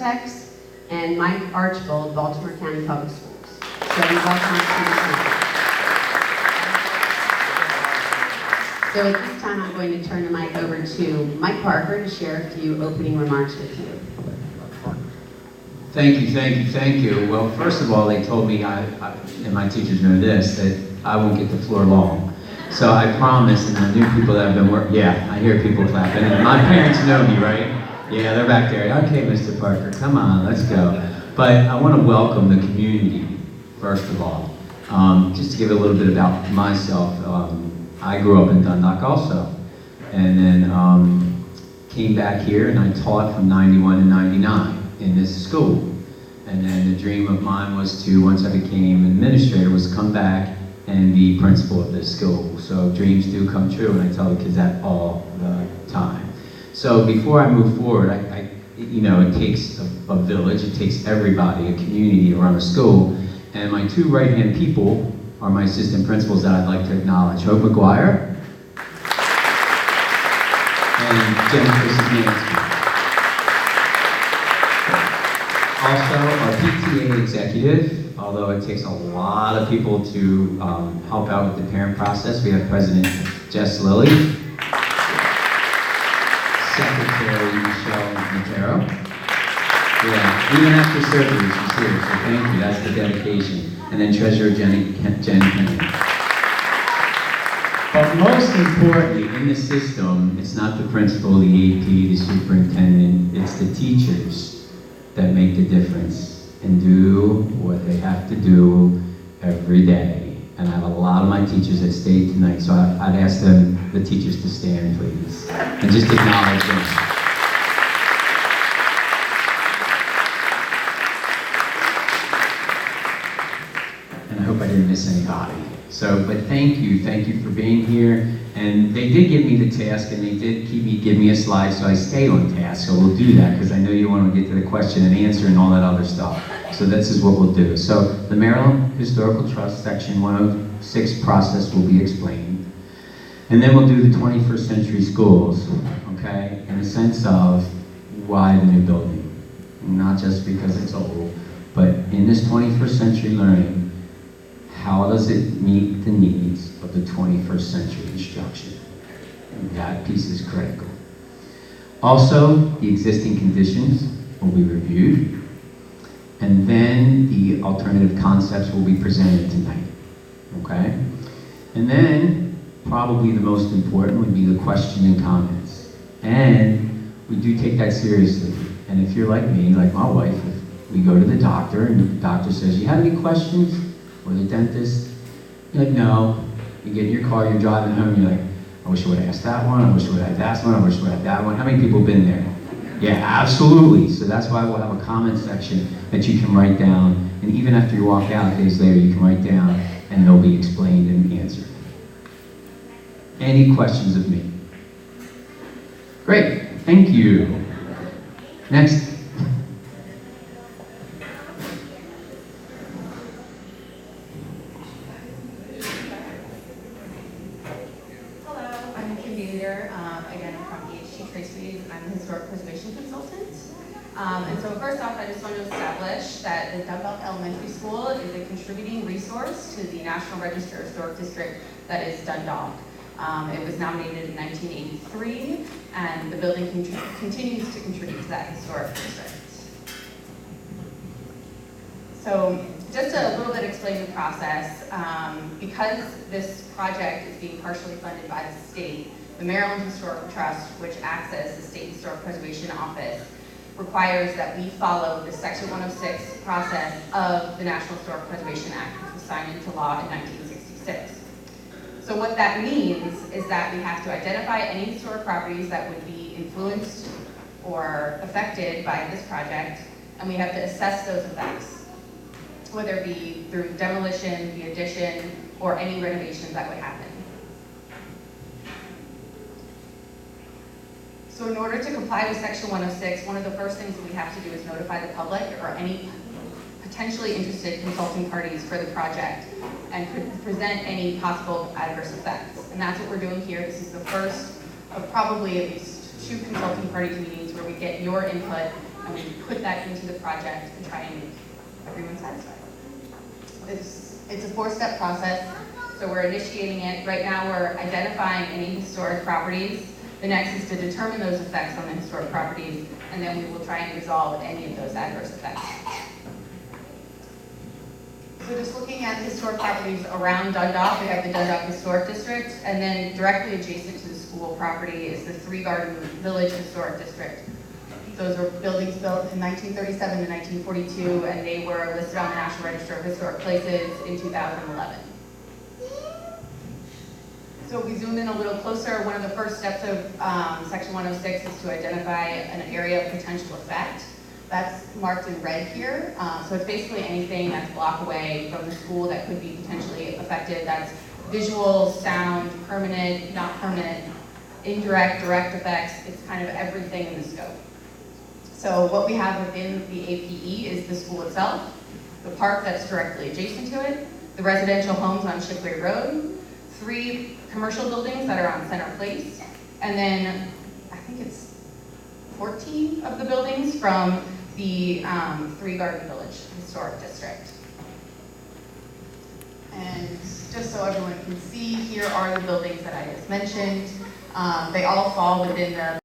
Architects, and Mike Archibald, Baltimore County Public Schools. So welcome to the center. So at this time, I'm going to turn the mic over to Mike Parker to share a few opening remarks with you. Thank you. Well, first of all, they told me, and my teachers know this, that I won't get the floor long. So I promise, and the new people that have been working, yeah, I hear people clapping, and my parents know me, right? Yeah, they're back there. Okay, Mr. Parker, come on, let's go. But I want to welcome the community, first of all. Just to give a little bit about myself, I grew up in Dundalk also, and then came back here and I taught from 91 to 99 in this school. And then the dream of mine was to, once I became an administrator, was to come back and be principal of this school. So dreams do come true, and I tell the kids that all the time. So before I move forward, it takes a village, it takes everybody, a community to run a school. And my two right-hand people are my assistant principals that I'd like to acknowledge. Hope McGuire and Jennifer Szymanski. Also, our PTA executive, although it takes a lot of people to help out with the parent process. We have President Jess Lilly, Secretary Michelle Montero. Yeah, even after surgery, she's here, so thank you, that's the dedication. And then Treasurer Jenny Kennedy. But most importantly, in the system, it's not the principal, the AP, the superintendent, it's the teachers that make the difference and do what they have to do every day. And I have a lot of my teachers that stayed tonight, so I'd ask them, the teachers, to stand, please, and just acknowledge them. And I hope I didn't miss anybody. So, but thank you for being here. And they did give me the task, and they did give me a slide, so I stay on task. So we'll do that, because I know you want to get to the question and answer and all that other stuff. So this is what we'll do. So the Maryland Historical Trust Section 106 process will be explained. And then we'll do the 21st century schools, okay? In the sense of why the new building. Not just because it's old, but in this 21st century learning, how does it meet the needs of the 21st century instruction? And that piece is critical. Also, the existing conditions will be reviewed, and then the alternative concepts will be presented tonight, okay? And then, probably the most important would be the question and comments. And we do take that seriously. And if you're like me, like my wife, if we go to the doctor and the doctor says, you have any questions? Or the dentist, you're like, no. You get in your car, you're driving home, you're like, I wish I would have asked that one, I wish I would have that one, I wish I would have that one. How many people have been there? Yeah, absolutely. So that's why we'll have a comment section that you can write down, and even after you walk out days later, you can write down, and they'll be explained and answered. Any questions of me? Great, thank you. Next. And so first off, I just want to establish that the Dundalk Elementary School is a contributing resource to the National Register Historic District that is Dundalk. It was nominated in 1983, and the building continues to contribute to that historic district. So just a little bit explain the process. Because this project is being partially funded by the state, the Maryland Historical Trust, which acts as the State Historic Preservation Office, requires that we follow the Section 106 process of the National Historic Preservation Act, which was signed into law in 1966. So what that means is that we have to identify any historic properties that would be influenced or affected by this project, and we have to assess those effects, whether it be through demolition, the addition, or any renovations that would happen. So in order to comply with Section 106, one of the first things that we have to do is notify the public or any potentially interested consulting parties for the project and present any possible adverse effects. And that's what we're doing here. This is the first of probably at least 2 consulting parties meetings where we get your input and we put that into the project and try and make everyone satisfied. It's a 4-step process, so we're initiating it. Right now, we're identifying any historic properties. The next is to determine those effects on the historic properties, and then we will try and resolve any of those adverse effects. So just looking at historic properties around Dundalk, we have the Dundalk Historic District, and then directly adjacent to the school property is the Three Garden Village Historic District. Those were buildings built in 1937 to 1942, and they were listed on the National Register of Historic Places in 2011. So if we zoom in a little closer, one of the first steps of Section 106 is to identify an area of potential effect. That's marked in red here. So it's basically anything that's a block away from the school that could be potentially affected. That's visual, sound, permanent, not permanent, indirect, direct effects. It's kind of everything in the scope. So what we have within the APE is the school itself, the park that's directly adjacent to it, the residential homes on Shipley Road, 3 commercial buildings that are on Center Place, and then I think it's 14 of the buildings from the Three Garden Village Historic District. And just so everyone can see, here are the buildings that I just mentioned. They all fall within the